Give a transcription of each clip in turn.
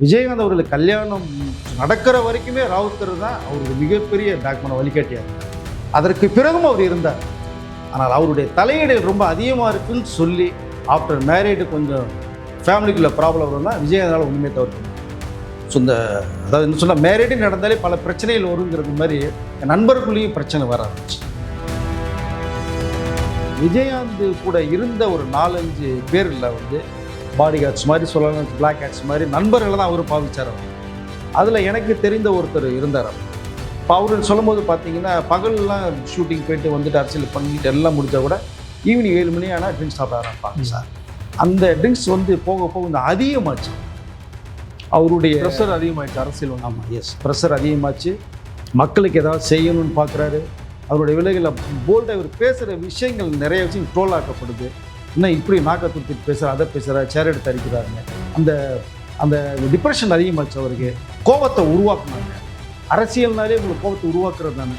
விஜயகாந்த் அவர்களுக்கு கல்யாணம் நடக்கிற வரைக்குமே ராவுத்தர் தான் அவருக்கு மிகப்பெரிய பேக்போனை வழிகாட்டியார். அதற்கு பிறகும் அவர் இருந்தார். ஆனால் அவருடைய தலையீடுகள் ரொம்ப அதிகமாக இருக்குன்னு சொல்லி ஆஃப்டர் மேரேஜ் கொஞ்சம் ஃபேமிலிக்குள்ள ப்ராப்ளம் வரும்னா விஜயகாந்தால் உண்மையை தவிர்க்க. ஸோ இந்த அதாவது என்ன சொன்னால் மேரேஜ் நடந்தாலே பல பிரச்சனைகள் வருங்கிறது மாதிரி என் நண்பர்களுக்குள்ளேயும் பிரச்சனை வர ஆரம்பிச்சு. விஜயகாந்த் கூட இருந்த ஒரு 4-5 பேரில் வந்து பாடி கார்ட்ஸ் மாதிரி சொல்லலாம், பிளாக் ஹேட்ஸ் மாதிரி நண்பர்களை தான் அவர் பாவிச்சார். அதில் எனக்கு தெரிந்த ஒருத்தர் இருந்தார். இப்போ அவர் சொல்லும் போது பார்த்தீங்கன்னா பகல்லாம் ஷூட்டிங் போயிட்டு வந்துட்டு அரசியல் பண்ணிட்டு எல்லாம் முடித்தா கூட ஈவினிங் 7 மணி ஆனால் ட்ரிங்க்ஸ் சாப்பிட ஆரம்பிப்பாங்க சார். அந்த ட்ரிங்க்ஸ் வந்து போக போக இந்த அதிகமாச்சு, அவருடைய ப்ரெஷர் அதிகமாகிடுச்சு அரசியல். ஆமாம், எஸ், ப்ரெஷர் அதிகமாச்சு. மக்களுக்கு ஏதாவது செய்யணும்னு பார்க்குறாரு. அவருடைய விலைகளை போல்டாக இவர் பேசுகிற விஷயங்கள் நிறைய விஷயம் ட்ரோல் ஆக்கப்படுது. இன்னும் இப்படி நாக்கை துருத்திட்டு பேசுகிற, அதை பேசுகிற, சேர் எடுத்து அடிக்கிறாருங்க. அந்த அந்த டிப்ரெஷன் அதிகமாச்சு. அவருக்கு கோபத்தை உருவாக்குனாங்க. அரசியல்னாலே உங்களுக்கு கோபத்தை உருவாக்குறது தானே.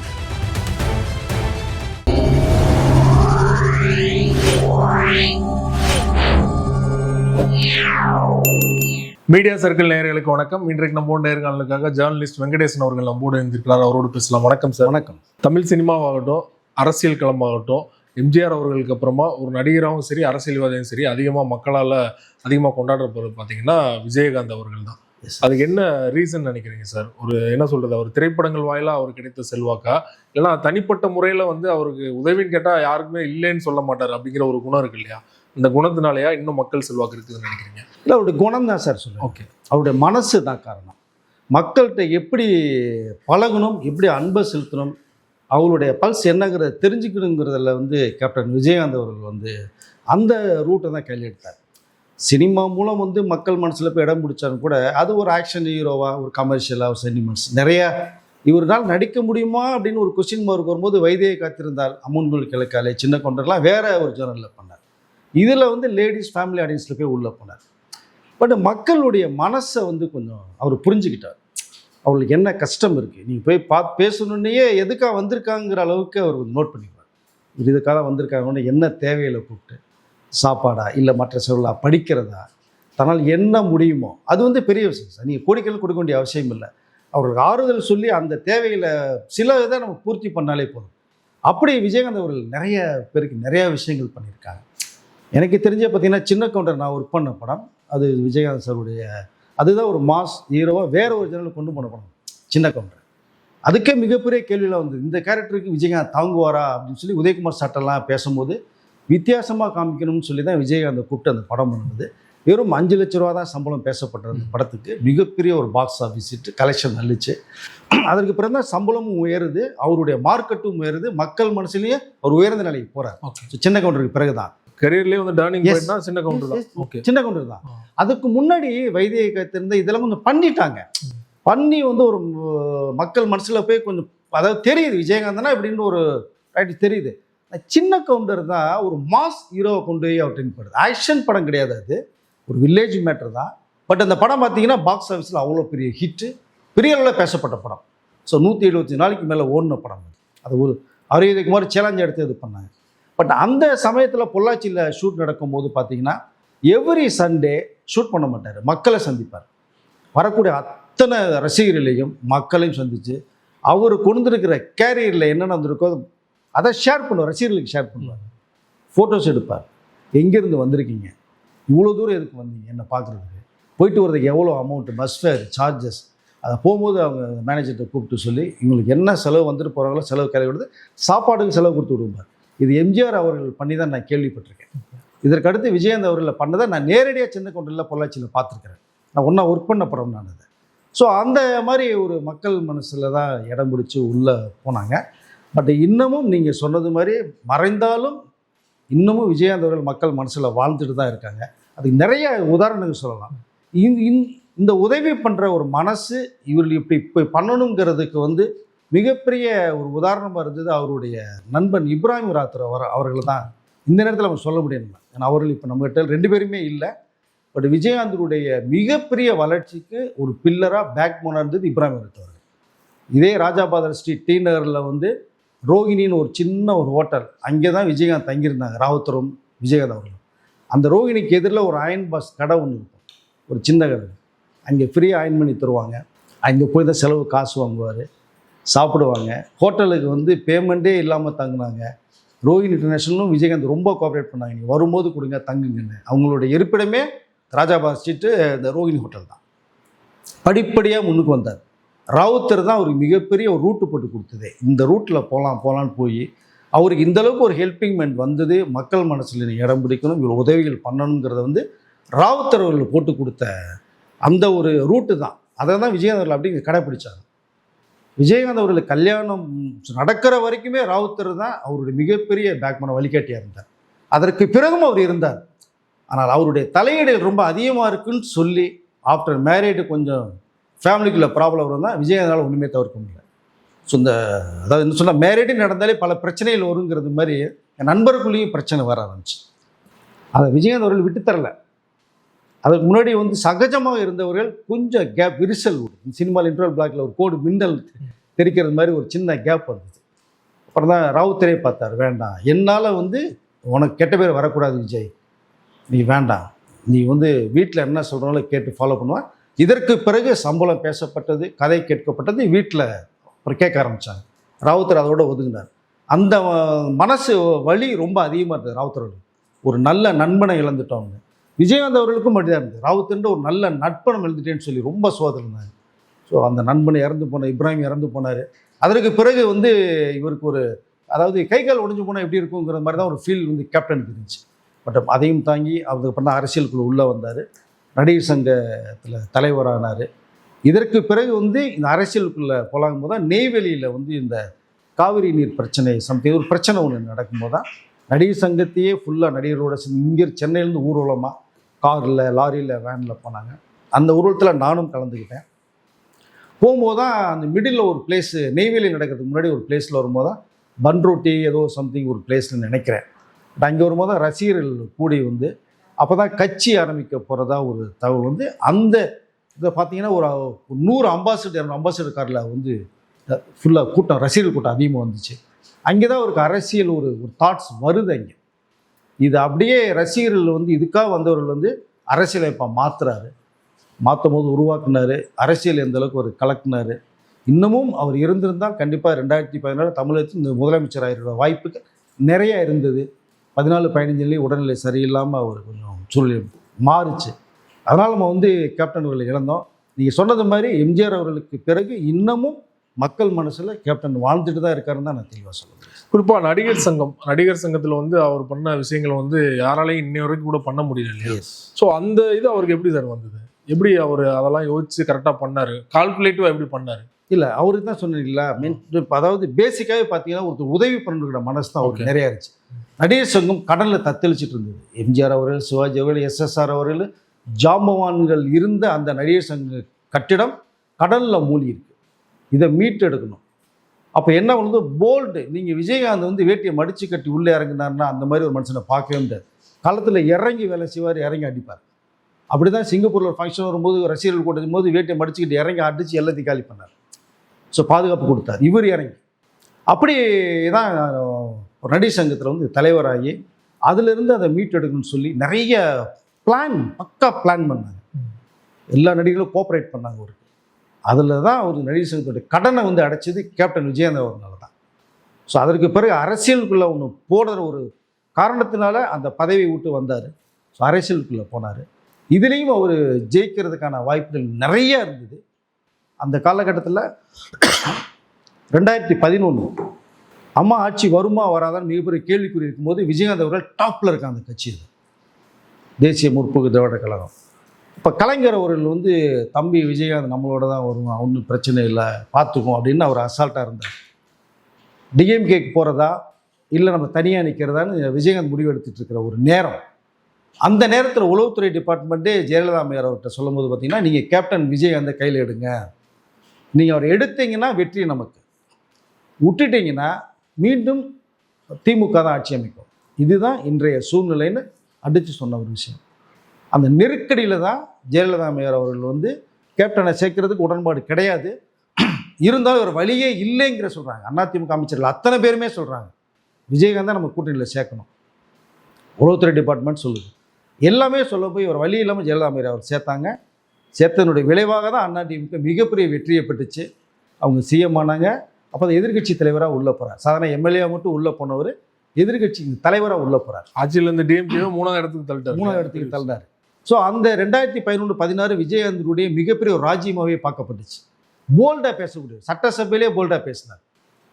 மீடியா சர்க்கிள் நேயர்களுக்கு வணக்கம். இன்றைக்கு நம்மோட நேர்காணலுக்காக ஜேர்னலிஸ்ட் வெங்கடேசன் அவர்கள் நம்மோடு இருந்திருக்கிறார். அவரோடு பேசலாம். வணக்கம் சார். வணக்கம். தமிழ் சினிமாவாகட்டும், அரசியல் களமாகட்டும், எம்ஜிஆர் அவர்களுக்கு அப்புறமா ஒரு நடிகராகவும் சரி, அரசியல்வாதியும் சரி, அதிகமாக கொண்டாடப்படுறது பார்த்தீங்கன்னா விஜயகாந்த் அவர்கள் தான். அதுக்கு என்ன ரீசன் நினைக்கிறீங்க சார்? ஒரு என்ன சொல்றது, அவர் திரைப்படங்கள் வாயிலாக அவர் கிடைத்த செல்வாக்கா, இல்லைன்னா தனிப்பட்ட முறையில் வந்து அவருக்கு உதவின்னு கேட்டால் யாருக்குமே இல்லைன்னு சொல்ல மாட்டார் அப்படிங்கிற ஒரு குணம் இருக்கு இல்லையா? இந்த குணத்தினாலேயா இன்னும் மக்கள் செல்வாக்கு இருக்குதுன்னு நினைக்கிறீங்க? இல்லை, அவருடைய குணம் தான் சார் சொல்லுங்கள். ஓகே, அவருடைய மனசு தான் காரணம். மக்கள்கிட்ட எப்படி பழகணும், எப்படி அன்பை செலுத்தணும், அவங்களுடைய பல்ஸ் என்னங்கிறத தெரிஞ்சுக்கணுங்கிறதுல வந்து கேப்டன் விஜயகாந்த் அவர்கள் வந்து அந்த ரூட்டை தான் கையில் எடுத்தார். சினிமா மூலம் வந்து மக்கள் மனசில் போய் இடம் பிடிச்சாலும் கூட அது ஒரு ஆக்ஷன் ஹீரோவாக, ஒரு கமர்ஷியலாக, ஒரு சென்டிமெண்ட்ஸ் நிறையா இவரால் நடிக்க முடியுமா அப்படின்னு ஒரு கொஸ்டின் மார்க் வரும்போது வைத்தியை காத்திருந்தால், அமுன்குள் கிழக்காலே, சின்ன கொண்டர்லாம் வேற ஒரு ஜேர்னலில் பண்ணார். இதில் வந்து லேடிஸ் ஃபேமிலி ஆடியன்ஸில் போய் உள்ளே போனார். பட் மக்களுடைய மனசை வந்து கொஞ்சம் அவர் புரிஞ்சுக்கிட்டார். அவங்களுக்கு என்ன கஷ்டம் இருக்குது, நீங்கள் போய் பேசணுன்னே எதுக்காக வந்திருக்காங்கிற அளவுக்கு அவர் நோட் பண்ணிக்குவார். இது இதுக்காக வந்திருக்காங்கன்னு என்ன தேவையில் கூப்பிட்டு, சாப்பாடா இல்லை மற்ற செலவுலா, படிக்கிறதா, தன்னால் என்ன முடியுமோ அது வந்து பெரிய விஷயம் சார். நீங்கள் கோடிக்கல் கொடுக்க வேண்டிய அவசியம் இல்லை. அவர்களுக்கு ஆறுதல் சொல்லி அந்த தேவையில் சில இதை நம்ம பூர்த்தி பண்ணாலே போதும். அப்படி விஜயகாந்த் அவர்கள் நிறைய பேருக்கு நிறையா விஷயங்கள் பண்ணியிருக்காங்க. எனக்கு தெரிஞ்ச பார்த்தீங்கன்னா சின்ன கவுண்டர் நான் ஒர்க் பண்ண படம், அது விஜயகாந்த் சாருடைய, அதுதான் ஒரு மாஸ் ஹீரோவாக வேற ஒரு ஜெனரல் கொண்டு போன படம் சின்ன கவுண்டர். அதுக்கே மிகப்பெரிய கேள்வியில் வந்து இந்த கேரக்டருக்கு விஜயகாந்த் தாங்குவாரா அப்படின்னு சொல்லி உதயகுமார் சாட்டெல்லாம் பேசும்போது வித்தியாசமாக காமிக்கணும்னு சொல்லி தான் விஜயகாந்தை கூப்பிட்டு அந்த படம் பண்ணுது. வெறும் 5 லட்ச ரூபா தான் சம்பளம் பேசப்பட்ட அந்த படத்துக்கு மிகப்பெரிய ஒரு பாக்ஸ் ஆஃபீஸ் ஹிட், கலெக்ஷன் நல்லிச்சு. அதற்கு பிறகு தான் சம்பளமும் உயருது, அவருடைய மார்க்கெட்டும் உயருது, மக்கள் மனசுலேயே அவர் உயர்ந்த நிலைக்கு போகிறார். சின்ன கவுண்டருக்கு பிறகு தான் கரியர்லேயே வந்து டர்னிங் பாயிண்ட்னா சின்ன கவுண்டர் தான். ஓகே, சின்ன கவுண்டர் தான். அதுக்கு முன்னாடி வைத்தியை காத்திருந்த இதெல்லாம் கொஞ்சம் பண்ணிட்டாங்க. பண்ணி வந்து ஒரு மக்கள் மனசில் போய் கொஞ்சம் அதாவது தெரியுது விஜயகாந்தனா இப்படின்னு ஒரு ரைட் தெரியுது. சின்ன கவுண்டர் தான் ஒரு மாஸ் ஹீரோவை கொண்டு போய் அவர் ட்ரெயின் பண்ணுது. ஆக்ஷன் படம் கிடையாது, அது ஒரு வில்லேஜ் மேட்டர் தான். பட் அந்த படம் பார்த்தீங்கன்னா பாக்ஸ் ஆஃபீஸில் அவ்வளோ பெரிய ஹிட்டு, பெரிய அளவில் பேசப்பட்ட படம். ஸோ 175 நாளைக்கு மேலே ஓடின படம். அது ஒரு இதுக்கு மாதிரி சேலஞ்ச் எடுத்து இது பண்ணாங்க. பட் அந்த சமயத்தில் பொள்ளாச்சியில் ஷூட் நடக்கும்போது பார்த்தீங்கன்னா எவ்ரி சண்டே ஷூட் பண்ண மாட்டார், மக்களை சந்திப்பார். வரக்கூடிய அத்தனை ரசிகர்களையும் மக்களையும் சந்தித்து அவர் கொண்டிருக்கிற கேரியரில் என்ன நடந்திருக்கோ அதை ஷேர் பண்ணுவார், ரசிகர்களுக்கு ஷேர் பண்ணுவார், ஃபோட்டோஸ் எடுப்பார். எங்கேருந்து வந்திருக்கீங்க, இவ்வளோ தூரம் எதுக்கு வந்தீங்க என்னை பார்க்குறதுக்கு, போயிட்டு வரதுக்கு எவ்வளோ அமௌண்ட்டு, பஸ் ஃபேர், சார்ஜஸ், அதை போகும்போது அவங்க மேனேஜர்கிட்ட கூப்பிட்டு சொல்லி இவங்களுக்கு என்ன செலவு வந்துட்டு போகிறாங்களோ செலவு கேள்வி கொடுத்து சாப்பாடுக்கு செலவு கொடுத்து விடுவார். இது எம்ஜிஆர் அவர்கள் பண்ணி தான் நான் கேள்விப்பட்டிருக்கேன். இதற்கடுத்து விஜயகாந்த் அவர்கள் பண்ணதை நான் நேரடியாக சின்ன கவுண்டரில் பொள்ளாச்சியில் பார்த்துருக்கிறேன். நான் ஒன்றா ஒர்க் பண்ண படம் நான் அது. ஸோ அந்த மாதிரி ஒரு மக்கள் மனசில் தான் இடம் பிடிச்சி உள்ளே போனாங்க. பட் இன்னமும் நீங்கள் சொன்னது மாதிரி மறைந்தாலும் இன்னமும் விஜயகாந்த் அவர்கள் மக்கள் மனசில் வாழ்ந்துட்டு தான் இருக்காங்க. அதுக்கு நிறைய உதாரணங்கள் சொல்லலாம். இந்த உதவி பண்ணுற ஒரு மனசு இவர்கள் இப்படி பண்ணணுங்கிறதுக்கு வந்து மிகப்பெரிய ஒரு உதாரணமாக இருந்தது அவருடைய நண்பன் இப்ராஹிம் ராத்தர் அவர்கள் தான். இந்த நேரத்தில் நம்ம சொல்ல முடியும். ஏன்னா அவர்கள் இப்போ நம்மகிட்ட 2 பேருமே இல்லை. பட் விஜயகாந்தருடைய மிகப்பெரிய வளர்ச்சிக்கு ஒரு பில்லராக பேக் போனாக இருந்தது இப்ராஹிம் ராத்தர் அவர்கள். இதே ராஜாபாதர் ஸ்ட்ரீட் டி நகரில் வந்து ரோகிணின்னு ஒரு சின்ன ஒரு ஹோட்டல், அங்கே தான் விஜயகாந்த் தங்கியிருந்தாங்க, ராவுத்தரும் விஜயகாந்த் அவர்களும். அந்த ரோகிணிக்கு எதிரில் ஒரு அயன் பாஸ் கடை ஒன்று இருக்கும், ஒரு சின்ன கடை. அங்கே ஃப்ரீயாக அயன் பண்ணி தருவாங்க. அங்கே போய் தான் செலவு காசு வாங்குவார், சாப்பிடுவாங்க. ஹோட்டலுக்கு வந்து பேமெண்ட்டே இல்லாமல் தங்குனாங்க. ரோஹிணி இன்டர்நேஷனலும் விஜயகாந்த் ரொம்ப கோஆப்ரேட் பண்ணாங்க. நீங்கள் வரும்போது கொடுங்க தங்குங்கன்னு. அவங்களுடைய இருப்பிடமே ராஜாபாத் ஸ்ட்ரீட்டு இந்த ரோஹிணி ஹோட்டல் தான். படிப்படியாக முன்னுக்கு வந்தார். ராவுத்தர் தான் அவருக்கு மிகப்பெரிய ஒரு ரூட்டு போட்டு கொடுத்ததே. இந்த ரூட்டில் போகலான்னு போய் அவருக்கு இந்தளவுக்கு ஒரு ஹெல்பிங் மைண்ட் வந்தது. மக்கள் மனசில் இடம் பிடிக்கணும், இவ்வளோ உதவிகள் பண்ணணுங்கிறத வந்து ராவுத்தர் அவர்கள் போட்டு கொடுத்த அந்த ஒரு ரூட்டு தான். அதை தான் விஜயகாந்த் அவர்கள் அப்படி கடைப்பிடிச்சாங்க. விஜயகாந்த் அவர்களுக்கு கல்யாணம் நடக்கிற வரைக்குமே ராவுத்தர் தான் அவருடைய மிகப்பெரிய பேக்மேன வழிகாட்டியாக இருந்தார். அதற்கு பிறகும் அவர் இருந்தார். ஆனால் அவருடைய தலையீடுகள் ரொம்ப அதிகமாக இருக்குன்னு சொல்லி ஆஃப்டர் மேரேஜ் கொஞ்சம் ஃபேமிலிக்குள்ள ப்ராப்ளம் வரும் தான் விஜயகாந்தால் ஒன்றுமே தவிர்க்க முடியல. ஸோ இந்த அதாவது என்ன சொன்னால் மேரேஜே நடந்தாலே பல பிரச்சனைகள் வருங்கிறது மாதிரி என் நண்பருக்குள்ளேயும் பிரச்சனை வர ஆரம்பிச்சு. அதை விஜயகாந்த் அவர்கள் விட்டு தரல. அதுக்கு முன்னாடி வந்து சகஜமாக இருந்தவர்கள் கொஞ்சம் கேப் விரிசல் சினிமாவில் இன்டர்வல் பிளாக்ல ஒரு கோடு மின்னல் தெரிக்கிறது மாதிரி ஒரு சின்ன கேப் வந்தது. அப்புறம் தான் ராவுத்தரே பார்த்தார், வேண்டாம், என்னால் வந்து உனக்கு கெட்ட பேர் வரக்கூடாது விஜய், நீ வேண்டாம், நீ வந்து வீட்டில் என்ன சொல்கிறாங்களோ கேட்டு ஃபாலோ பண்ணுவான். இதற்கு பிறகு சம்பளம் பேசப்பட்டது, கதை கேட்கப்பட்டது, வீட்டில் அப்புறம் கேட்க ஆரம்பித்தாங்க. ராவுத்தர் அதோட ஒதுங்கினார். அந்த மனசு வலி ரொம்ப அதிகமாக இருந்தது ராவுத்தர். ஒரு நல்ல நண்பனை இழந்துட்டோம்னு. விஜயகாந்த் அவர்களுக்கும் அப்படிதான் இருந்தது. ராவுத்தர் ஒரு நல்ல நட்பனம் எழுந்துட்டேன்னு சொல்லி ரொம்ப சோதனை இருந்தாங்க. ஸோ அந்த நண்பனை இறந்து போன இப்ராஹிம் இறந்து போனார். அதற்கு பிறகு வந்து இவருக்கு ஒரு அதாவது கை கால் உடைஞ்சு போனால் எப்படி இருக்குங்கிற மாதிரி தான் ஒரு ஃபீல் வந்து கேப்டனுக்கு இருந்துச்சு. பட் அதையும் தாங்கி அதுக்கப்புறம் தான் அரசியலுக்குள்ளே உள்ளே வந்தார். நடிகர் சங்கத்தில் தலைவரானார். இதற்கு பிறகு வந்து இந்த அரசியலுக்குள்ளே போலாகும் போது தான் நெய்வேலியில் வந்து இந்த காவிரி நீர் பிரச்சனை சம்திங் ஒரு பிரச்சனை ஒன்று நடக்கும்போது தான் நடிகர் சங்கத்தையே ஃபுல்லாக நடிகரோட இங்கே சென்னையிலேருந்து ஊர்வலமாக காரில் லாரியில் வேனில் போனாங்க. அந்த ஊர்வலத்தில் நானும் கலந்துக்கிட்டேன். போகும்போது தான் அந்த மிடில் ஒரு பிளேஸு நெய்வேலி நடக்கிறதுக்கு முன்னாடி ஒரு பிளேஸில் வரும்போது தான் பன்ரோட்டி ஏதோ சம்திங் ஒரு பிளேஸ்னு நினைக்கிறேன். பட் அங்கே வரும்போது தான் ரசிகர்கள் கூடி வந்து அப்போ தான் கட்சி ஆரம்பிக்க போகிறதா ஒரு தகவல் வந்து அந்த இதை பார்த்தீங்கன்னா ஒரு 100 அம்பாசிடர் காரில் வந்து ஃபுல்லாக கூட்டம் ரசிகர்கள் கூட்டம் அதிகமாக வந்துச்சு. அங்கே தான் அவருக்கு அரசியல் ஒரு தாட்ஸ் வருது. அங்கே இது அப்படியே ரசிகர்கள் வந்து இதுக்காக வந்தவர்கள் வந்து அரசியலை இப்போ மாற்றும் போது உருவாக்குனார். அரசியல் எந்த அளவுக்கு ஒரு கலக்குனார். இன்னமும் அவர் இருந்திருந்தால் கண்டிப்பாக 2014 தமிழகத்தில் இந்த முதலமைச்சராக இருக்கிற வாய்ப்புகள் நிறையா இருந்தது. 14-15 உடல்நிலை சரியில்லாமல் அவர் கொஞ்சம் சூழ்நிலை மாறுச்சு. அதனால் நம்ம வந்து கேப்டன் அவர்களை இழந்தோம். நீங்கள் சொன்னது மாதிரி எம்ஜிஆர் அவர்களுக்கு பிறகு இன்னமும் மக்கள் மனசில் கேப்டன் வாழ்ந்துட்டு தான் இருக்காருன்னு தான் நான் தெளிவாக சொல்லுவேன். குறிப்பாக நடிகர் சங்கத்தில் வந்து அவர் பண்ண விஷயங்கள் வந்து யாராலையும் இன்னை வரைக்கும் கூட பண்ண முடியல இல்லையா? ஸோ அந்த இது அவருக்கு எப்படி சார் வந்தது? எப்படி அவர் அதெல்லாம் யோசிச்சு கரெக்டாக பண்ணார்? கால்குலேட்டிவாக எப்படி பண்ணார்? இல்லை, அவருக்கு தான் சொன்னீங்களா அதாவது பேசிக்காகவே பார்த்தீங்கன்னா ஒருத்தர் உதவி பண்ணுற மனசு தான் அவருக்கு நிறையா இருந்துச்சு. நடிகர் சங்கம் கடலில் தத்தளிச்சிட்டு இருந்தது. எம்ஜிஆர் அவர்கள், சிவாஜி அவர்கள், எஸ்எஸ்ஆர் அவர்கள், ஜாம்பவான்கள் இருந்த அந்த நடிகர் சங்க கட்டிடம் கடலில் மூழ்கி இருக்கு. இதை மீட்டெடுக்கணும். அப்போ என்ன பண்ணுது போல்டு. நீங்கள் விஜயகாந்த் வந்து வேட்டியை மடித்து கட்டி உள்ளே இறங்கினார்னா அந்த மாதிரி ஒரு மனுஷனை பார்க்கவே முடியாது. களத்தில் இறங்கி வேலை செய்வார், இறங்கி அடிப்பார். அப்படி தான் சிங்கப்பூரில் ஒரு ஃபங்க்ஷன் வரும்போது ரசிகர்கள் கூட்டம் போது வேட்டியை மடிச்சுக்கிட்டு இறங்கி அடித்து எல்லாத்தையும் காலி பண்ணார். ஸோ பாதுகாப்பு கொடுத்தார் இவர் இறங்கி. அப்படி தான் ஒரு நடிகர் சங்கத்தில் வந்து தலைவராகி அதிலிருந்து அதை மீட்டெடுக்கணும்னு சொல்லி நிறைய பக்கா பிளான் பண்ணாங்க. எல்லா நடிகர்களும் கோஆப்ரேட் பண்ணாங்க அவருக்கு. அதில் தான் அவர் நடிகர் சங்கத்துடைய கடனை வந்து அடைச்சது கேப்டன் விஜயகாந்த் அவர்களால தான். ஸோ அதற்கு பிறகு அரசியலுக்குள்ளே ஒன்று போடுற ஒரு காரணத்தினால அந்த பதவியை விட்டு வந்தார். ஸோ அரசியலுக்குள்ளே போனார். இதுலேயும் அவர் ஜெயிக்கிறதுக்கான வாய்ப்புகள் நிறைய இருந்தது. அந்த காலகட்டத்தில் 2011 அம்மா ஆட்சி வருமா வராதான்னு மிகப்பெரிய கேள்விக்குறி இருக்கும்போது விஜயகாந்த் அவர்கள் டாப்பில் இருக்காங்க அந்த கட்சியில், தேசிய முற்போக்கு திராவிட கழகம். இப்போ கலைஞர் அவர்கள் வந்து தம்பி விஜயகாந்த் நம்மளோட தான் வருவான், ஒன்றும் பிரச்சனை இல்லை, பார்த்துக்கும் அப்படின்னு அவர் அசால்ட்டாக இருந்தார். டிஎம்கேக்கு போகிறதா இல்லை நம்ம தனியாக நிற்கிறதான்னு விஜயகாந்த் முடிவு எடுத்துகிட்டு இருக்கிற ஒரு நேரம். அந்த நேரத்தில் உளவுத்துறை டிபார்ட்மெண்ட்டே ஜெயலலிதா அம்மையார் அவர்கிட்ட சொல்லும் போது பார்த்தீங்கன்னா, நீங்கள் கேப்டன் விஜயகாந்தை கையில் எடுங்க, நீங்கள் அவர் எடுத்தீங்கன்னா வெற்றி நமக்கு, விட்டுட்டீங்கன்னா மீண்டும் திமுக தான் ஆட்சி அமைக்கும். இதுதான் இன்றைய சூழ்நிலைன்னு அடித்து சொன்ன ஒரு விஷயம். அந்த நெருக்கடியில் தான் ஜெயலலிதா அம்மையார் அவர்கள் வந்து கேப்டனை சேர்க்கறதுக்கு உடன்பாடு கிடையாது. இருந்தாலும் ஒரு வழியே இல்லைங்கிற சொல்கிறாங்க. அதிமுக அமைச்சர்கள் அத்தனை பேருமே சொல்கிறாங்க விஜயகாந்த் தான் நம்ம கூட்டணியில் சேர்க்கணும். உளவுத்துறை டிபார்ட்மெண்ட் சொல்லுது. எல்லாமே சொல்ல போய் ஒரு வழி இல்லாமல் ஜெயலலிதா அம்மையார் அவர் சேர்த்தாங்க. சேர்த்தனுடைய விளைவாக தான் அதிமுக மிகப்பெரிய வெற்றியை பெற்றுச்சு. அவங்க சிஎம் ஆனாங்க. அப்போ எதிர்கட்சி தலைவராக உள்ளே போகிறார். சாதாரண எம்எல்ஏ மட்டும் உள்ளே போனவர் எதிர்கட்சி தலைவராக உள்ளே போகிறார். ஆட்சியில் இருந்து டிஎம்கே 3வது இடத்துக்கு தள்ளிட்டார். 3வது இடத்துக்கு தள்ளினார். ஸோ அந்த 2011-16 விஜயகாந்தனுடைய மிகப்பெரிய ஒரு ராஜ்யமாகவே பார்க்கப்பட்டுச்சு. போல்டாக பேசக்கூடிய சட்டசபையிலே போல்டாக பேசினார்.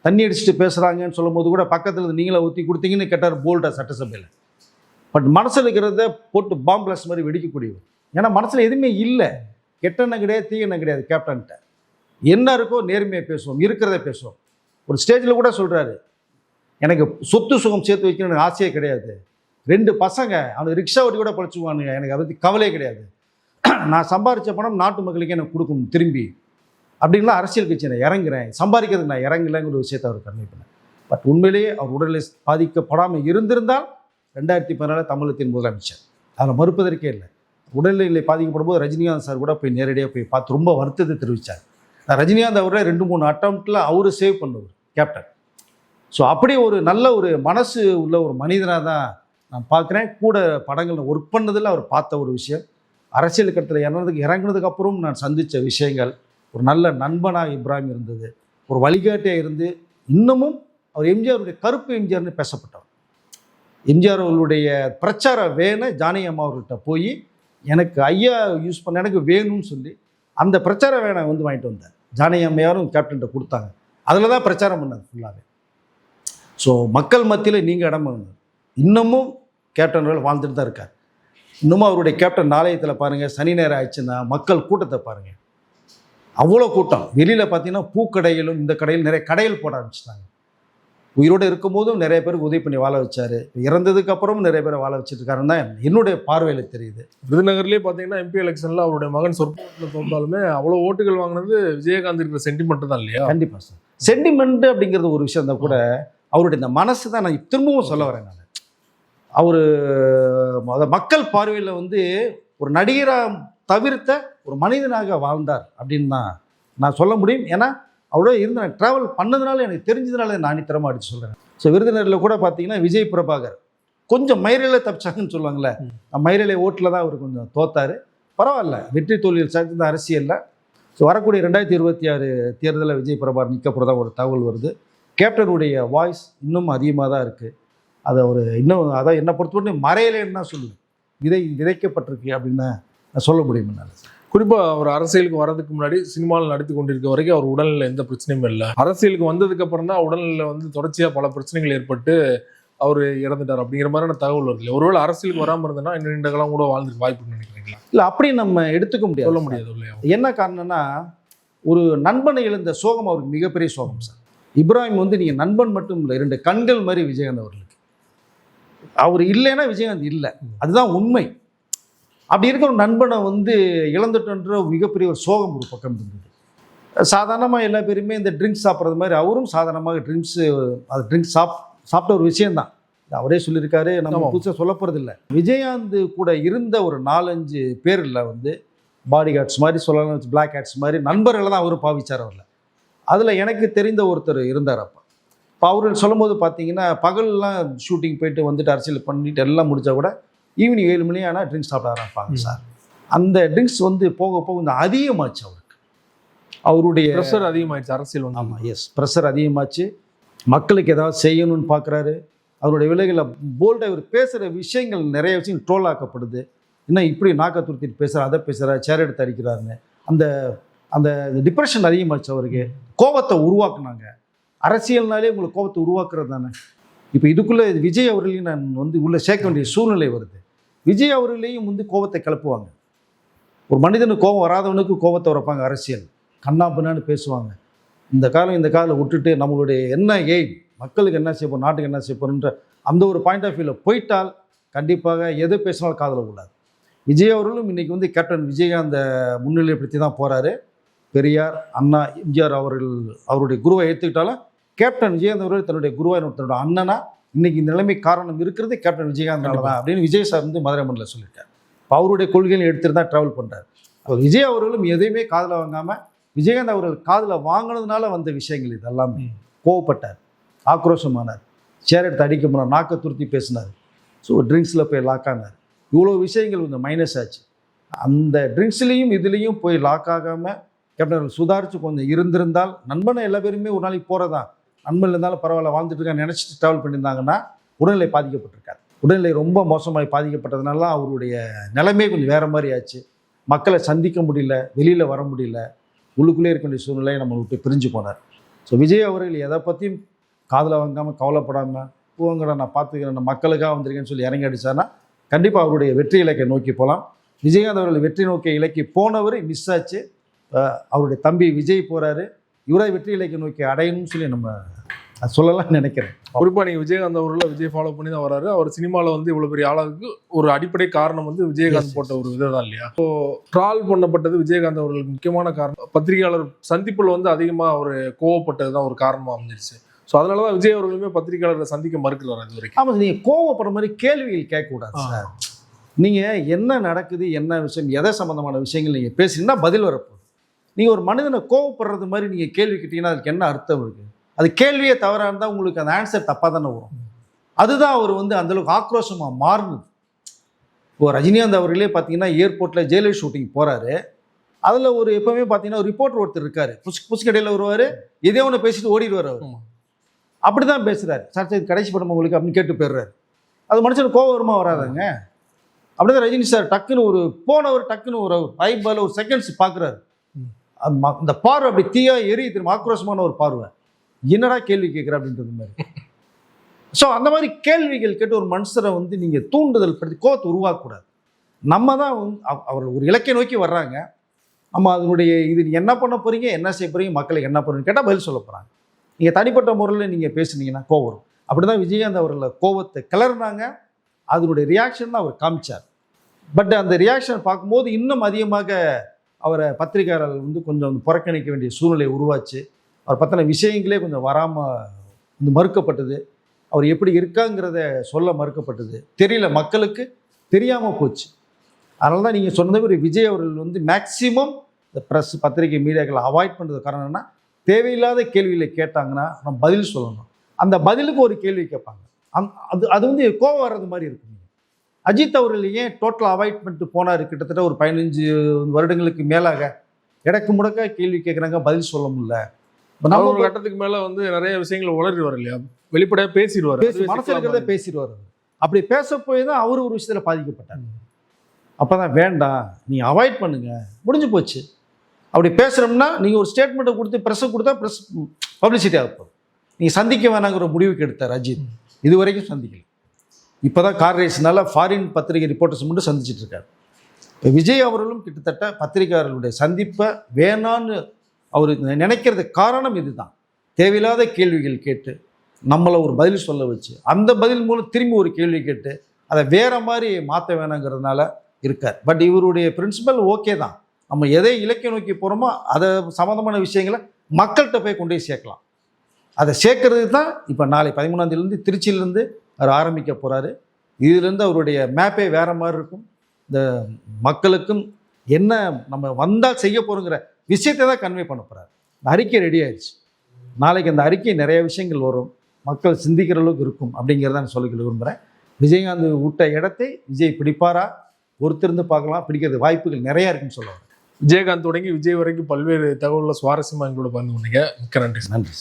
தண்ணி அடிச்சுட்டு பேசுகிறாங்கன்னு சொல்லும்போது கூட பக்கத்தில் இருந்து நீங்களே ஊற்றி கொடுத்தீங்கன்னு கேட்டார் போல்டாக சட்டசபையில். பட் மனசில் இருக்கிறத போட்டு பாம்பு பிளாஸ்ட் மாதிரி வெடிக்கக்கூடியவர். ஏன்னா மனசில் எதுவுமே இல்லை. கெட்டெண்ணம் கிடையாது, தீயெண்ணம் கிடையாது. கேப்டன்கிட்ட என்ன இருக்கோ நேர்மையாக பேசுவோம், இருக்கிறத பேசுவோம். ஒரு ஸ்டேஜில் கூட சொல்கிறாரு, எனக்கு சொத்து சுகம் சேர்த்து வைக்கணும்னு ஆசையே கிடையாது. 2 பசங்க அவனுக்கு ரிக்ஷா ஓட்டி கூட பழிச்சுவானுங்க, எனக்கு அதை பற்றி கவலையே கிடையாது. நான் சம்பாதிச்ச பணம் நாட்டு மக்களுக்கு எனக்கு கொடுக்கணும் திரும்பி அப்படின்லாம் அரசியல் கட்சி நான் இறங்குறேன், சம்பாதிக்கிறதுக்கு நான் இறங்கலைங்கிற ஒரு விஷயத்தை அவர் கன்வே பண்ணேன். பட் உண்மையிலேயே அவர் உடல்நிலை பாதிக்கப்படாமல் இருந்திருந்தால் 2014 தமிழகத்தின் முதலமைச்சர். அதில் மறுப்பதற்கே இல்லை. உடல்நிலை பாதிக்கப்படும் போது ரஜினிகாந்த் சார் கூட போய் நேரடியாக போய் பார்த்து ரொம்ப வருத்தத்தை தெரிவித்தார். ரஜினிகாந்த் அவரை 2-3 அட்டம்ப்டில் அவர் சேவ் பண்ணுவார் கேப்டன். ஸோ அப்படி ஒரு நல்ல ஒரு மனசு உள்ள ஒரு மனிதனாக தான் நான் பார்க்குறேன். கூட படங்களில் ஒர்க் பண்ணதில் அவர் பார்த்த ஒரு விஷயம், அரசியல் கட்டத்தில் இறங்குனதுக்கு அப்புறம் நான் சந்தித்த விஷயங்கள், ஒரு நல்ல நண்பனாக இப்ராஹிம் இருந்தது, ஒரு வழிகாட்டியாக இருந்து இன்னமும் அவர் எம்ஜிஆருடைய கருப்பு எம்ஜிஆர்னு பேசப்பட்டவர். எம்ஜிஆர் அவர்களுடைய பிரச்சார வேனை ஜானகி அம்மா அவர்கிட்ட போய் எனக்கு ஐயா யூஸ் பண்ண எனக்கு வேணும்னு சொல்லி அந்த பிரச்சார வேனை வாங்கிட்டு வந்தார். ஜானகி அம்மையாரும் கேப்டன்கிட்ட கொடுத்தாங்க. அதில் தான் பிரச்சாரம் பண்ணார் ஃபுல்லாகவே. ஸோ மக்கள் மத்தியில் நீங்கள் இடம் வந்தது. இன்னமும் கேப்டன்கள் வாழ்ந்துட்டு தான் இருக்கார். இன்னமும் அவருடைய கேப்டன் நாளையத்தில் பாருங்கள், சனி நேரம் ஆயிடுச்சுன்னா மக்கள் கூட்டத்தை பாருங்கள், அவ்வளோ கூட்டம். வெளியில் பார்த்தீங்கன்னா பூக்கடையிலும் இந்த கடையில் நிறைய கடைகள் போட ஆரம்பிச்சிட்டாங்க. உயிரோடு இருக்கும்போதும் நிறைய பேருக்கு உதவி பண்ணி வாழ வச்சார். இறந்ததுக்கு அப்புறமும் நிறைய பேரை வாழ வச்சுருக்காருன்னு தான் என்னுடைய பார்வையில் தெரியுது. விருதுநகர்லேயே பார்த்தீங்கன்னா எம்பி எலெக்ஷனில் அவருடைய மகன் சொற்பத்தில் தோன்றாலுமே அவ்வளோ ஓட்டுகள் வாங்கினது விஜயகாந்த் இருக்கிற சென்டிமெண்ட் தான் இல்லையா? கண்டிப்பாக சார். சென்டிமெண்ட் அப்படிங்கிறது ஒரு விஷயம் தான். கூட அவருடைய இந்த மனசு தான் நான் திரும்பவும் சொல்ல வரேன். நான் அவர் மக்கள் பார்வையில் ஒரு நடிகராக தவிர்த்த ஒரு மனிதனாக வாழ்ந்தார் அப்படின்னு தான் நான் சொல்ல முடியும். ஏன்னா அவரோட இருந்து நான் ட்ராவல் பண்ணதுனால எனக்கு தெரிஞ்சதுனால நான் அடித்தரமாக அடித்து சொல்கிறேன். ஸோ விருதுநகரில் கூட பார்த்தீங்கன்னா விஜய் பிரபாகர் கொஞ்சம் மயிரில் தப்பிச்சாங்கன்னு சொல்லுவாங்கள்ல, மயிரிலை ஓட்டில் தான் அவர் கொஞ்சம் தோத்தார். பரவாயில்ல, வெற்றி தோல்வியில் சார்ந்த அரசியலில். ஸோ வரக்கூடிய 2026 தேர்தலில் விஜய் பிரபாகர் நிற்க போகிறதா ஒரு தகவல் வருது. கேப்டனுடைய வாய்ஸ் இன்னும் அதிகமாக தான் இருக்குது. அதை ஒரு இன்னும் அதான் என்னை பொறுத்தவரைக்கும் மறையலைன்னு தான் சொல்லுவேன். விதைக்கப்பட்டிருக்கு அப்படின்னு நான் சொல்ல முடியும். என்னால் குறிப்பாக அவர் அரசியலுக்கு வர்றதுக்கு முன்னாடி சினிமாவில் நடித்து கொண்டிருக்க வரைக்கும் அவர் உடல்நிலை எந்த பிரச்சனையும் இல்லை. அரசியலுக்கு வந்ததுக்கு அப்புறம் தான் உடல்நிலை தொடர்ச்சியாக பல பிரச்சனைகள் ஏற்பட்டு அவர் இறந்துட்டார் அப்படிங்கிற மாதிரியான தகவல் வருது. ஒருவேளை அரசியலுக்கு வராமல் இருந்ததுன்னா இன்னும் நீண்ட காலம் கூட வாழ்ந்துக்கு வாய்ப்பு நினைக்கிறீங்களா? இல்லை, அப்படி நம்ம எடுத்துக்க முடியாது, சொல்ல முடியாது இல்லையா? என்ன காரணம்னா, ஒரு நண்பனை எழுந்த சோகம் அவருக்கு மிகப்பெரிய சோகம் சார். இப்ராஹிம் நீங்கள் நண்பன் மட்டும் இல்லை, 2 கண்கள் மாதிரி விஜயகாந்த் அவர்களுக்கு. அவர் இல்லைன்னா விஜயகாந்த் இல்லை, அதுதான் உண்மை. அப்படி இருக்கிற ஒரு நண்பனை இழந்துட்டோன்ற மிகப்பெரிய ஒரு சோகம் ஒரு பக்கம் இருந்தது. சாதாரணமாக எல்லா பேருமே இந்த ட்ரிங்க்ஸ் சாப்பிட்றது மாதிரி அவரும் சாதாரணமாக ட்ரிங்க்ஸ் சாப்பிட்ட ஒரு விஷயந்தான். அவரே சொல்லியிருக்காரு, நம்ம புதுசாக சொல்ல போகிறது இல்லை. விஜயகாந்த் கூட இருந்த ஒரு 4-5 பேரில் பாடி கார்ட்ஸ் மாதிரி சொல்லலாம், பிளாக் ஹேட்ஸ் மாதிரி நண்பர்களை தான் அவரும் பாவிச்சார். அவரில் அதில் எனக்கு தெரிந்த ஒருத்தர் இருந்தார். இப்போ அவர்கள் சொல்லும் போது பார்த்தீங்கன்னா, பகல்லாம் ஷூட்டிங் போயிட்டு அரசியல் பண்ணிட்டு எல்லாம் முடித்தா கூட ஈவினிங் 7 மணி ஆனால் ட்ரிங்க்ஸ் சாப்பிட ஆரம்பிப்பாங்க சார். அந்த ட்ரிங்க்ஸ் போக போக அதிகமாச்சு. அவருடைய ப்ரெஷர் அதிகமாகிடுச்சு அரசியல். ஆமாம், எஸ், ப்ரெஷர் அதிகமாச்சு. மக்களுக்கு ஏதாவது செய்யணும்னு பார்க்குறாரு. அவருடைய விலைகளை போல்டாக இவர் பேசுகிற விஷயங்கள் நிறைய விஷயம் ட்ரோல் ஆக்கப்படுது. இன்னும் இப்படி நாக்க துருத்திட்டு பேசுகிறார், அதை பேசுகிறார், சேர் எடுத்து அடிக்கிறாருன்னு அந்த அந்த டிப்ரெஷன் அதிகமாச்சு. அவருக்கு கோபத்தை உருவாக்குனாங்க. அரசியல்னாலே உங்களுக்கு கோபத்தை உருவாக்குறது தானே. இப்போ இதுக்குள்ளே விஜய் அவர்களையும் நான் உள்ளே சேர்க்க வேண்டிய சூழ்நிலை வருது. விஜய் அவர்களையும் கோபத்தை கிளப்புவாங்க. ஒரு மனிதனுக்கு கோபம் வராதவனுக்கு கோபத்தை உரைப்பாங்க. அரசியல் கண்ணாப்பின்னான்னு பேசுவாங்க. இந்த காலம் விட்டுட்டு நம்மளுடைய என்ன மக்களுக்கு என்ன செய்யப்போம், நாட்டுக்கு என்ன செய்யப்போன்ற அந்த ஒரு பாயிண்ட் ஆஃப் வியூவில் போயிட்டால் கண்டிப்பாக எது பேசினாலும் காதில் உள்ளாது. விஜய் அவர்களும் இன்றைக்கி கேப்டன் விஜயகாந்த் முன்னிலைப்படுத்தி தான் போகிறாரு. பெரியார், அண்ணா, எம்ஜிஆர் அவருடைய குருவை ஏற்றுக்கிட்டாலும் கேப்டன் விஜயகாந்த் அவர்கள் தன்னுடைய குருவாய் தன்னுடைய அண்ணனா இன்றைக்கி இந்த நிலைமை காரணம் இருக்கிறது கேப்டன் விஜயகாந்த்னால தான் அப்படின்னு விஜய் சார் மதுரை மண்டலில் சொல்லியிருக்கார். இப்போ அவருடைய கொள்கைகளை எடுத்துகிட்டு தான் ட்ராவல் பண்ணுறாரு. இப்போ விஜய் அவர்களும் எதையுமே காதில் வாங்காமல் விஜயகாந்த் அவர்கள் காதில் வாங்கினதுனால வந்த விஷயங்கள் இதெல்லாமே. கோவப்பட்டார், ஆக்ரோஷமானார், சேர் எடுத்து அடிக்க போனார், நாக்க துருத்தி பேசினார், ஸோ ட்ரிங்க்ஸில் போய் லாக் ஆனார். இவ்வளோ விஷயங்கள் மைனஸ் ஆச்சு. அந்த ட்ரிங்க்ஸ்லேயும் இதுலேயும் போய் லாக் ஆகாமல் கேப்டன் சுதாரித்து கொஞ்சம் இருந்திருந்தால், நண்பனை எல்லா பேருமே ஒரு நாளைக்கு போகிறதான், நண்பன் இருந்தாலும் பரவாயில்ல வாழ்ந்துட்டு இருக்கான்னு நினச்சிட்டு ட்ராவல் பண்ணியிருந்தாங்கன்னா உடல்நிலை பாதிக்கப்பட்டிருக்காரு. உடல்நிலை ரொம்ப மோசமாகி பாதிக்கப்பட்டதுனால அவருடைய நிலைமை கொஞ்சம் வேறு மாதிரி ஆச்சு. மக்களை சந்திக்க முடியல, வெளியில் வர முடியல, உள்ளுக்குள்ளே இருக்க வேண்டிய சூழ்நிலையை நம்ம விட்டு பிரிஞ்சு போனார். ஸோ விஜய் அவர்கள் எதை பற்றியும் காதில் வாங்காமல் கவலைப்படாமல் பூவங்கடை நான் பார்த்துக்கிறேன், நான் மக்களுக்காக வந்திருக்கேன்னு சொல்லி இறங்கி அடித்தார்னா கண்டிப்பாக அவருடைய வெற்றி இலக்கை நோக்கி போகலாம். விஜயகாந்த் அவர்கள் வெற்றி நோக்கிய இலக்கி போனவர் மிஸ் ஆச்சு. அவருடைய தம்பி விஜய் போகிறாரு, இவரை வெற்றி இலக்கை நோக்கி அடையணும்னு சொல்லி நம்ம சொல்லலாம்னு நினைக்கிறேன். குறிப்பாக நீங்கள் விஜயகாந்த் அவர்களை விஜய் ஃபாலோ பண்ணி தான் வராரு. அவர் சினிமாவில் வந்து இவ்வளோ பெரிய ஆளாவுக்கு ஒரு அடிப்படை காரணம் வந்து விஜயகாந்த் போட்ட ஒரு விதம் தான் இல்லையா? ஸோ ட்ரால் பண்ணப்பட்டது விஜயகாந்த் அவர்களுக்கு முக்கியமான காரணம் பத்திரிகையாளர் சந்திப்பில் வந்து அதிகமாக அவர் கோவப்பட்டது தான் ஒரு காரணமாக அமைஞ்சிருச்சு. ஸோ அதனால தான் விஜய் அவர்களுமே பத்திரிகையாளரை சந்திக்க மறுக்கிறார் இது வரைக்கும். ஆமாம், நீங்கள் கோவப்படுற மாதிரி கேள்விகள் கேட்கக்கூடாது சார். நீங்கள் என்ன நடக்குது, என்ன விஷயம், எதை சம்மந்தமான விஷயங்கள் நீங்கள் பேசுனீங்கன்னா பதில் வரப்போகுது. நீங்கள் ஒரு மனிதனை கோவப்படுறது மாதிரி நீங்கள் கேள்வி கேட்டீங்கன்னா அதுக்கு என்ன அர்த்தம் இருக்குது? அது கேள்வியே தவறாக இருந்தால் உங்களுக்கு அந்த ஆன்சர் தப்பாக தானே வரும். அதுதான் அவர் வந்து அந்தளவுக்கு ஆக்ரோஷமாக மாறுனது. இப்போ ரஜினிகாந்த் அவர்களே பார்த்தீங்கன்னா ஏர்போர்ட்டில் ஜெயிலர் ஷூட்டிங் போகிறாரு. அதில் ஒரு எப்போவுமே பார்த்தீங்கன்னா ஒரு ரிப்போர்ட்டர் ஒருத்தர் இருக்கார், புஸ்கடையில் வருவார், இதே ஒன்று பேசிட்டு ஓடிடுவார். அவர் அப்படி தான் பேசுகிறாரு. சார் இது கடைசி படம் உங்களுக்கு அப்படின்னு கேட்டு போயிடுறாரு. அது மனுஷனுக்கு கோவம் வருமா வராதுங்க? அப்படி தான் ரஜினி சார் டக்குன்னு ஒரு போனவர் டக்குன்னு ஒரு 5 செகண்ட்ஸ் பார்க்குறாரு. இந்த பார்வை அப்படி தீயா எரி திரும்ப ஆக்ரோஷமான ஒரு பார்வை, என்னடா கேள்வி கேட்குற அப்படின்றது மாதிரி. ஸோ அந்த மாதிரி கேள்விகள் கேட்டு ஒரு மனுஷரை வந்து நீங்கள் தூண்டுதல் படுத்தி கோவத்தை உருவாக்கக்கூடாது. நம்ம தான் அவர் ஒரு இலக்கை நோக்கி வர்றாங்க, நம்ம அதனுடைய இது என்ன பண்ண போகிறீங்க, என்ன செய்ய போகிறீங்க, மக்களுக்கு என்ன பண்ணுறீங்க கேட்டால் பதில் சொல்ல போகிறாங்க. நீங்கள் தனிப்பட்ட முறையில் நீங்கள் பேசுனீங்கன்னா கோவம் வரும். அப்படி தான் விஜயகாந்த் அவர்களை கோவத்தை கிளறினாங்க, அதனுடைய ரியாக்ஷன் தான் அவர் காமிச்சார். பட் அந்த ரியாக்ஷன் பார்க்கும்போது இன்னும் அதிகமாக அவரை பத்திரிகையாளர்கள் வந்து கொஞ்சம் புறக்கணிக்க வேண்டிய சூழ்நிலை உருவாச்சு. அவர் பற்றின விஷயங்களே கொஞ்சம் வராமல் மறுக்கப்பட்டது. அவர் எப்படி இருக்காங்கிறத சொல்ல மறுக்கப்பட்டது. தெரியல, மக்களுக்கு தெரியாமல் போச்சு. அதனால தான் நீங்கள் சொன்னது ஒரு விஜய் அவர்கள் வந்து மேக்சிமம் இந்த ப்ரெஸ் பத்திரிகை மீடியாக்களை அவாய்ட் பண்ணுறது காரணம் என்னன்னா, தேவையில்லாத கேள்விகளை கேட்டாங்கன்னா நம்ம பதில் சொல்லணும். அந்த பதிலுக்கு ஒரு கேள்வி கேட்பாங்க, அது வந்து கோவம் வர்றது மாதிரி இருக்கும். அஜித் அவர்கள் ஏன் டோட்டலாக அவாய்ட் பண்ணிட்டு போனார்? கிட்டத்தட்ட ஒரு 15 வருடங்களுக்கு மேலாக இடக்கு முடக்க கேள்வி கேட்குறாங்க, பதில் சொல்ல முடியல. நம்ம ஒரு கட்டத்துக்கு மேலே வந்து நிறைய விஷயங்கள் உளறிடுவார் இல்லையா? வெளிப்படையாக பேசிடுவார், மனசில் இருக்கிறத பேசிடுவார். அப்படி பேச போய் தான் அவர் ஒரு விஷயத்தில் பாதிக்கப்பட்டார். அப்போ தான் வேண்டாம், நீங்கள் அவாய்ட் பண்ணுங்க, முடிஞ்சு போச்சு. அப்படி பேசுகிறோம்னா நீங்கள் ஒரு ஸ்டேட்மெண்ட்டை கொடுத்து ப்ரெஸ்ஸை கொடுத்தா ப்ரெஸ் பப்ளிசிட்டி ஆகப்போம். நீங்கள் சந்திக்க வேணாங்கிற முடிவுக்கு எடுத்தார் அஜித். இது வரைக்கும் சந்திக்கல. இப்போ தான் கார் ரேஸ்னால ஃபாரின் பத்திரிகை ரிப்போர்ட்டர்ஸ் மட்டும் சந்திச்சுட்டு இருக்காரு. இப்போ விஜய் அவர்களும் கிட்டத்தட்ட பத்திரிகையாளர்களுடைய சந்திப்பை வேணான்னு அவர் நினைக்கிறதுக்கு காரணம் இதுதான். தேவையில்லாத கேள்விகள் கேட்டு நம்மளை ஒரு பதில் சொல்ல வச்சு, அந்த பதில் மூலம் திரும்பி ஒரு கேள்வி கேட்டு அதை வேறு மாதிரி மாற்ற வேணாங்கிறதுனால இருக்கார். பட் இவருடைய பிரின்சிபல் ஓகே தான். நம்ம எதை இலக்கை நோக்கி போகிறோமோ அதை சம்மந்தமான விஷயங்களை மக்கள்கிட்ட போய் கொண்டு போய் சேர்க்கலாம். அதை சேர்க்கறதுக்கு தான் இப்போ நாளை 13ஆம் தேதியிலேருந்து திருச்சியிலேருந்து அவர் ஆரம்பிக்க போகிறாரு. இதிலேருந்து அவருடைய மேப்பே வேறு மாதிரி இருக்கும். இந்த மக்களுக்கும் என்ன நம்ம வந்தால் செய்ய போகிறோங்கிற விஷயத்தை தான் கன்வே பண்ண போகிறார். இந்த அறிக்கை ரெடி ஆயிடுச்சு. நாளைக்கு அந்த அறிக்கை நிறைய விஷயங்கள் வரும், மக்கள் சிந்திக்கிற அளவுக்கு இருக்கும் அப்படிங்கிறத நான் சொல்லிக்க விரும்புகிறேன். விஜயகாந்த் விட்ட இடத்தை விஜய் பிடிப்பாரா? பொறுத்திருந்து பார்க்கலாம். பிடிக்கிறது வாய்ப்புகள் நிறையா இருக்குன்னு சொல்லுவாங்க. விஜயகாந்த் தொடங்கி விஜய் வரைக்கும் பல்வேறு தகவல்களை சுவாரஸ்யமாக எங்களோட பகிர்ந்து கொண்டீங்க. மிக்க நன்றி. நன்றி.